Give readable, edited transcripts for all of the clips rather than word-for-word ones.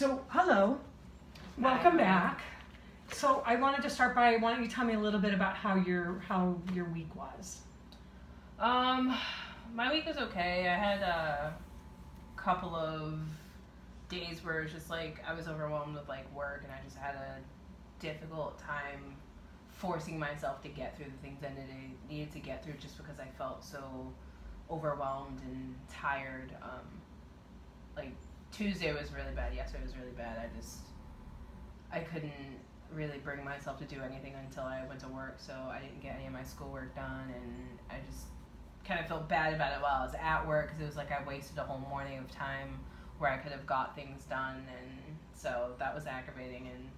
So, hello, welcome back. So, I wanted to start by, why don't you tell me a little bit about how your week was? My week was okay. I had a couple of days where it was just like I was overwhelmed with like work, and I just had a difficult time forcing myself to get through the things I needed to get through, just because I felt so overwhelmed and tired. Like Tuesday was really bad. Yesterday was really bad. I couldn't really bring myself to do anything until I went to work, so I didn't get any of my schoolwork done, and I just kind of felt bad about it while I was at work, because it was like I wasted a whole morning of time where I could have got things done, and so that was aggravating. And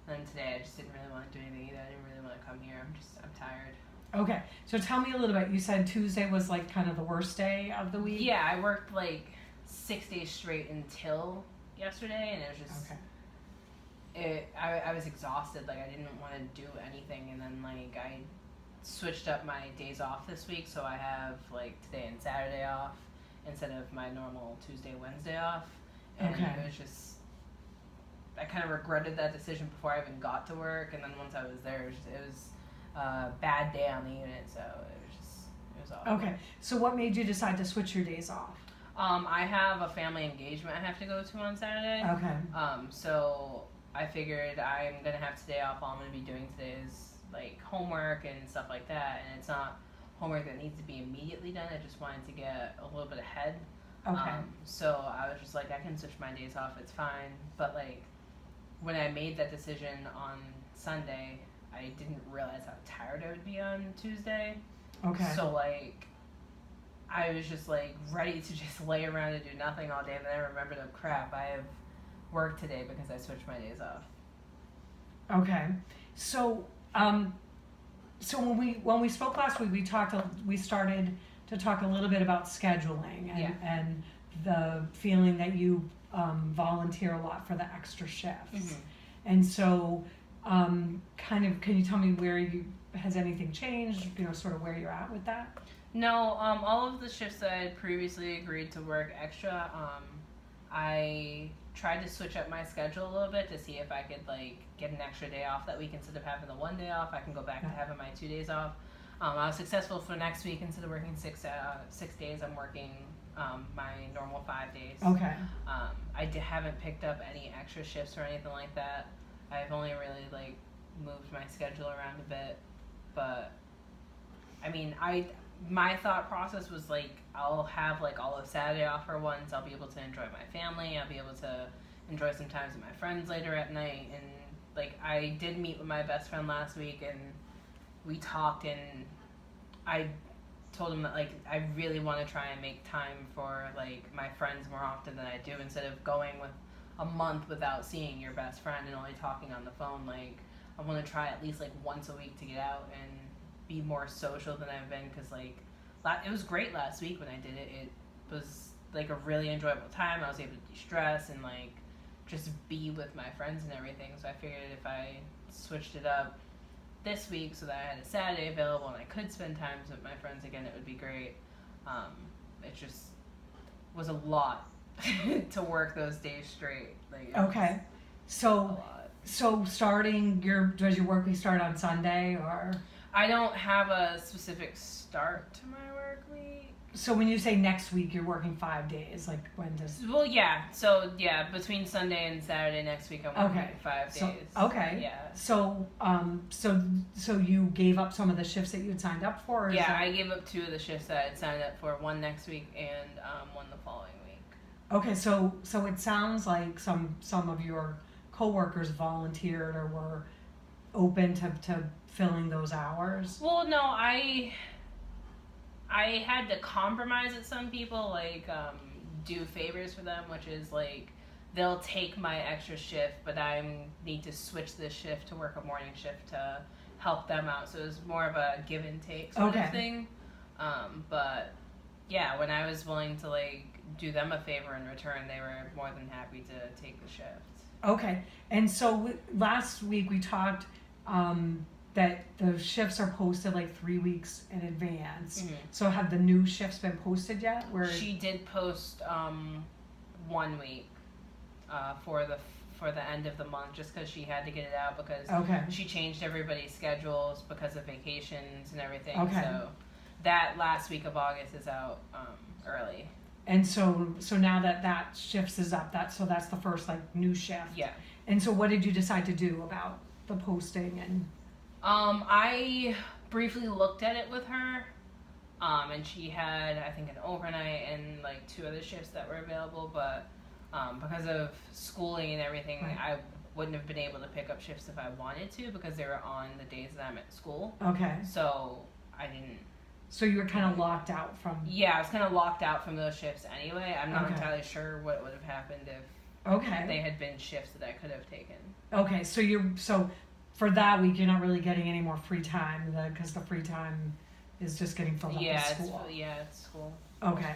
then today I just didn't really want to do anything either. I didn't really want to come here. I'm tired. Okay, so tell me a little bit. You said Tuesday was like kind of the worst day of the week? Yeah, I worked like 6 days straight until yesterday, and it was just... Okay. I was exhausted. Like, I didn't want to do anything, and then like I switched up my days off this week, so I have like today and Saturday off instead of my normal Tuesday, Wednesday off. And Okay. it was just, I kind of regretted that decision before I even got to work, and then once I was there, it was a bad day on the unit, so it was awful. Okay, so what made you decide to switch your days off? I have a family engagement I have to go to on Saturday. Okay. So I figured I'm gonna have today off. All I'm gonna be doing today is like homework and stuff like that, and it's not homework that needs to be immediately done. I just wanted to get a little bit ahead. Okay. So I was just like, I can switch my days off, it's fine. But like, when I made that decision on Sunday, I didn't realize how tired I would be on Tuesday. Okay. So like, I was just like ready to just lay around and do nothing all day, and then I remembered, oh crap, I have work today because I switched my days off. Okay. So, so when we spoke last week, we started to talk a little bit about scheduling and the feeling that you volunteer a lot for the extra shifts. Mm-hmm. And so, kind of, can you tell me has anything changed? Sort of where you're at with that? No, all of the shifts that I had previously agreed to work extra, I tried to switch up my schedule a little bit to see if I could like get an extra day off that week. Instead of having the 1 day off, I can go back to having my 2 days off. I was successful for next week. Instead of working 6 days, I'm working my normal 5 days. Okay. I haven't picked up any extra shifts or anything like that. I've only really like moved my schedule around a bit, but I mean, my thought process was like, I'll have like all of Saturday off for once. I'll be able to enjoy my family. I'll be able to enjoy some times with my friends later at night. And like, I did meet with my best friend last week, and we talked, and I told him that like I really want to try and make time for like my friends more often than I do, instead of going with a month without seeing your best friend and only talking on the phone. Like, I want to try at least like once a week to get out and be more social than I've been, because like it was great last week when I did it. It was like a really enjoyable time. I was able to de-stress and like just be with my friends and everything. So I figured if I switched it up this week so that I had a Saturday available and I could spend time with my friends again, it would be great. It just was a lot to work those days straight. Like, Okay. So does your work week start on Sunday, or? I don't have a specific start to my work week. So when you say next week, you're working 5 days, like when does? Well, yeah. So yeah, between Sunday and Saturday next week, I'm working 5 days. Okay. Yeah. So so you gave up some of the shifts that you had signed up for? I gave up 2 of the shifts that I had signed up for. One next week and one the following week. Okay, so it sounds like some of your coworkers volunteered or were open to filling those hours. Well, no, I had to compromise with some people, like do favors for them, which is like they'll take my extra shift, but I need to switch this shift to work a morning shift to help them out. So it was more of a give and take sort of thing. But yeah, when I was willing to like do them a favor in return, they were more than happy to take the shift. Okay, and so last week we talked that the shifts are posted like 3 weeks in advance. Mm-hmm. So have the new shifts been posted yet? She did post 1 week. for the end of the month, just because she had to get it out because Okay. she changed everybody's schedules because of vacations and everything. Okay. So that last week of August is out early. And so now that shifts is up, that's the first like new shift. Yeah. And so what did you decide to do about the posting and? I briefly looked at it with her, and she had, I think, an overnight and like 2 other shifts that were available, but because of schooling and everything, Right. I wouldn't have been able to pick up shifts if I wanted to because they were on the days that I'm at school. Okay. So I didn't. So you were kind of locked out from. Yeah, I was kind of locked out from those shifts anyway. I'm not Okay. entirely sure what would have happened if Okay. they had been shifts that I could have taken. Okay. So for that week you're not really getting any more free time because the free time is just getting filled up with school. It's school. Okay.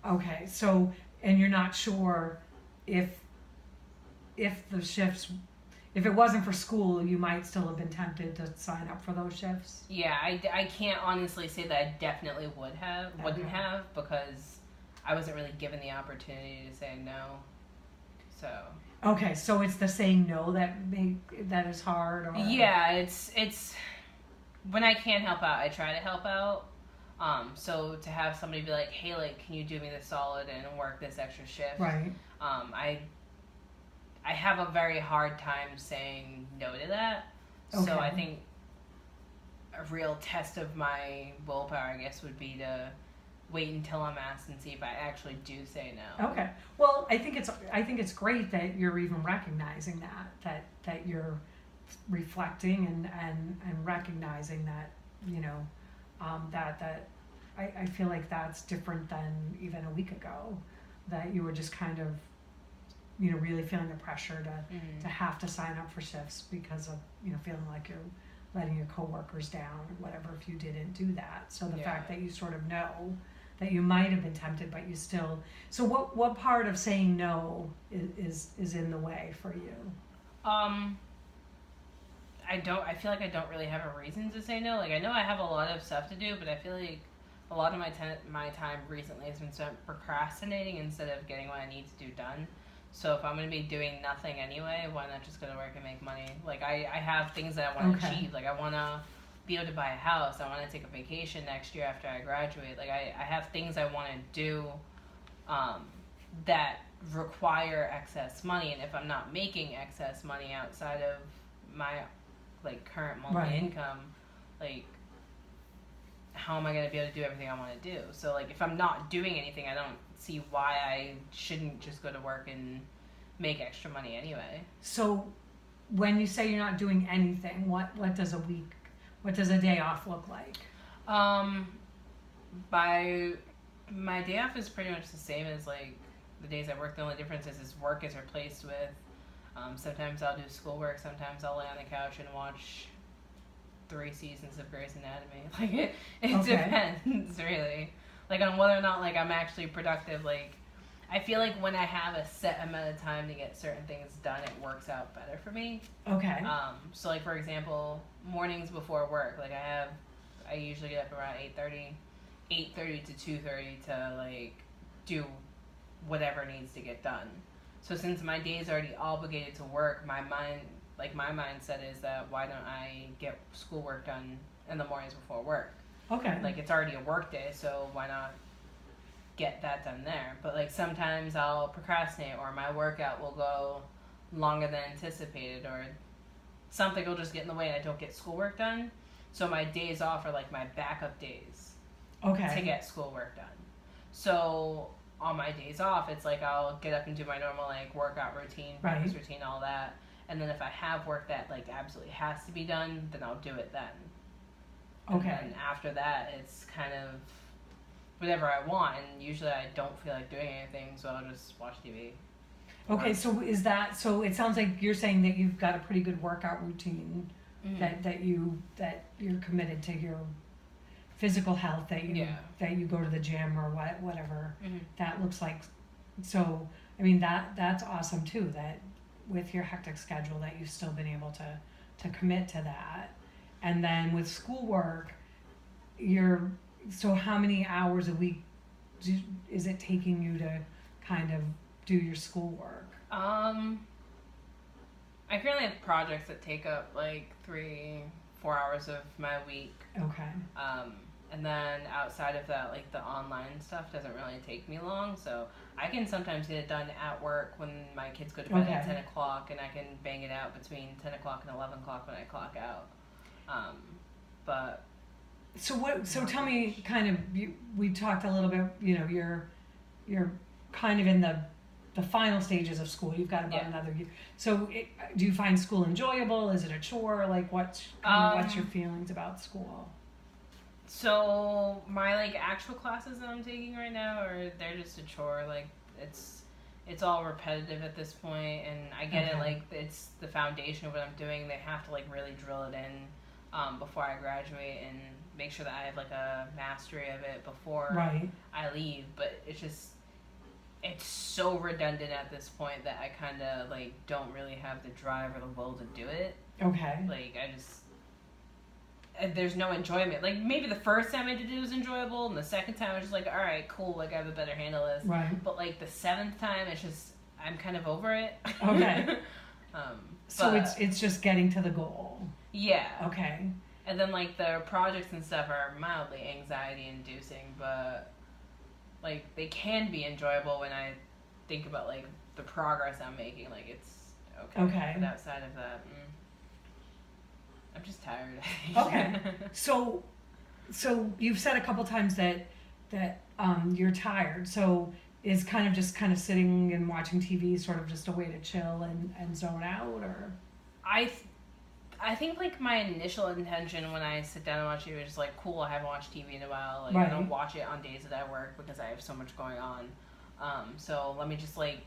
Okay. So and you're not sure if the shifts. If it wasn't for school, you might still have been tempted to sign up for those shifts. Yeah, I can't honestly say that I definitely wouldn't Okay. have because I wasn't really given the opportunity to say no. So Okay, so it's the saying no that is hard, or yeah, it's when I can't help out, I try to help out. So to have somebody be like, hey, like, can you do me this solid and work this extra shift? right. I have a very hard time saying no to that. So Okay. I think a real test of my willpower, I guess, would be to wait until I'm asked and see if I actually do say no. Okay. Well, I think it's great that you're even recognizing that you're reflecting and recognizing that, you know, that I feel like that's different than even a week ago, that you were just kind of, you know, really feeling the pressure to have to sign up for shifts because of, you know, feeling like you're letting your coworkers down or whatever if you didn't do that. So the fact that you sort of know that you might have been tempted, but you still. So what part of saying no is in the way for you? I feel like I don't really have a reason to say no. Like, I know I have a lot of stuff to do, but I feel like a lot of my time recently has been spent procrastinating instead of getting what I need to do done. So if I'm going to be doing nothing anyway, why not just go to work and make money? Like, I have things that I want to achieve. Like, I want to be able to buy a house. I want to take a vacation next year after I graduate. Like, I have things I want to do that require excess money. And if I'm not making excess money outside of my, like, current monthly income, like, how am I going to be able to do everything I want to do? So, like, if I'm not doing anything, I don't see why I shouldn't just go to work and make extra money anyway. So when you say you're not doing anything, what does a day off look like? My day off is pretty much the same as, like, the days I work. The only difference is work is replaced with, sometimes I'll do schoolwork, sometimes I'll lay on the couch and watch 3 seasons of Grey's Anatomy. Like, it depends, really. Like, on whether or not, like, I'm actually productive. Like, I feel like when I have a set amount of time to get certain things done, it works out better for me. Okay. So, like, for example, mornings before work, like, I usually get up around 8:30 to 2:30 to, like, do whatever needs to get done. So since my day is already obligated to work, my mindset is that why don't I get schoolwork done in the mornings before work? Okay. Like, it's already a work day, so why not get that done there? But, like, sometimes I'll procrastinate, or my workout will go longer than anticipated, or something will just get in the way and I don't get schoolwork done. So my days off are, like, my backup days to get schoolwork done. So on my days off, it's like I'll get up and do my normal, like, workout routine, breakfast routine, all that. And then if I have work that, like, absolutely has to be done, then I'll do it then. Okay. And after that, it's kind of whatever I want. And usually I don't feel like doing anything, so I'll just watch TV. Okay, so it sounds like you're saying that you've got a pretty good workout routine, that you're committed to your physical health, that you go to the gym or whatever that looks like. So, I mean, that's awesome too, that with your hectic schedule that you've still been able to commit to that. And then with schoolwork, so how many hours a week is it taking you to kind of do your schoolwork? I currently have projects that take up like 3-4 hours of my week. Okay. And then outside of that, like the online stuff doesn't really take me long, so I can sometimes get it done at work when my kids go to bed at 10 o'clock, and I can bang it out between 10 o'clock and 11 o'clock when I clock out. But So tell me, kind of, we talked a little bit. You're kind of in the final stages of school. You've got about another year. So do you find school enjoyable? Is it a chore? Like what's your feelings about school? So my like actual classes that I'm taking right now they're just a chore. Like it's all repetitive at this point, and I get it. Like it's the foundation of what I'm doing. They have to like really drill it in before I graduate and make sure that I have like a mastery of it before I leave. But it's so redundant at this point that I kind of like don't really have the drive or the will to do it. Okay. Like there's no enjoyment. Like maybe the first time I did it was enjoyable, and the second time I was just like, all right, cool, like I have a better handle of this. Right. But like the 7th time, it's just I'm kind of over it. Okay. So it's just getting to the goal. Yeah. Okay. And then like the projects and stuff are mildly anxiety inducing, but like they can be enjoyable when I think about like the progress I'm making. Like it's okay. Okay. But outside of that, I'm just tired. Okay. So you've said a couple times that you're tired. So is kind of sitting and watching TV sort of just a way to chill and zone out, or? I think like my initial intention when I sit down and watch TV is just like, cool, I haven't watched TV in a while. Like I don't watch it on days that I work because I have so much going on. So let me just like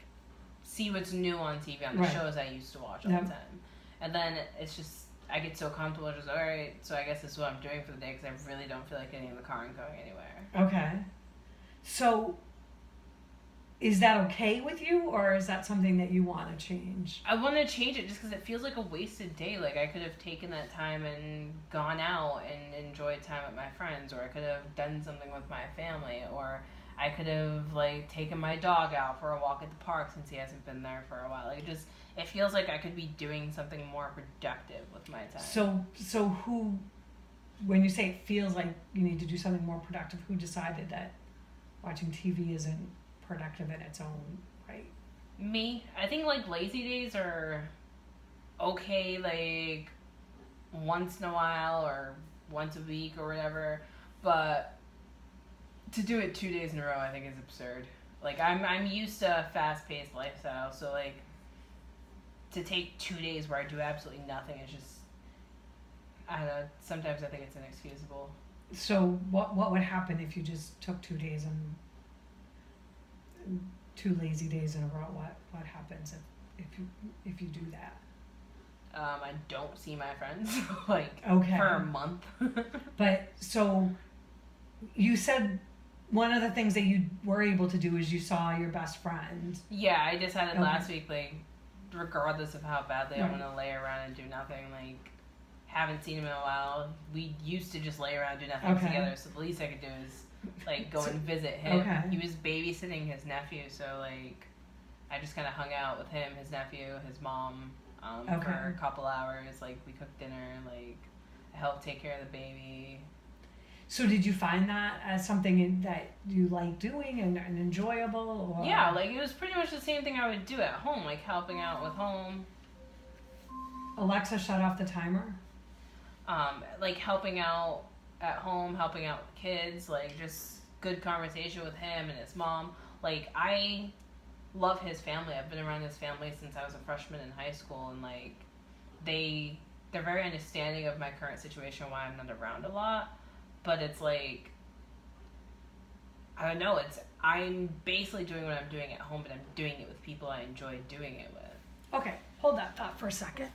see what's new on TV on the shows I used to watch all the time. And then it's just I get so comfortable, just all right. So I guess this is what I'm doing for the day because I really don't feel like getting in the car and going anywhere. Okay. So is that okay with you, or is that something that you want to change? I want to change it just because it feels like a wasted day. Like I could have taken that time and gone out and enjoyed time with my friends, or I could have done something with my family, or I could have like taken my dog out for a walk at the park since he hasn't been there for a while. Like it feels like I could be doing something more productive with my time. So who, when you say it feels like you need to do something more productive, who decided that watching TV isn't productive in its own right? Me. I think like lazy days are okay, like once in a while or once a week or whatever, but to do it 2 days in a row I think is absurd. Like I'm used to a fast-paced lifestyle, so like to take 2 days where I do absolutely nothing is just, I don't know, sometimes I think it's inexcusable. So what would happen if you just took 2 days and 2 lazy days in a row? What happens if you do that? I don't see my friends like for a month. But so you said one of the things that you were able to do is you saw your best friend. Yeah, I decided last week, like regardless of how badly I want to lay around and do nothing, like haven't seen him in a while. We used to just lay around and do nothing together, so the least I could do is like go and visit him. He was babysitting his nephew, so like I just kind of hung out with him, his nephew, his mom for a couple hours. Like we cooked dinner, like I helped take care of the baby. So did you find that as something that you like doing and enjoyable? Or? Yeah, like it was pretty much the same thing I would do at home, like helping out with home. Alexa, shut off the timer. Like helping out at home, helping out with kids, like just good conversation with him and his mom. Like I love his family. I've been around his family since I was a freshman in high school, and like they're very understanding of my current situation, why I'm not around a lot. But it's like, I don't know, I'm basically doing what I'm doing at home, but I'm doing it with people I enjoy doing it with. Okay, hold that thought for a second.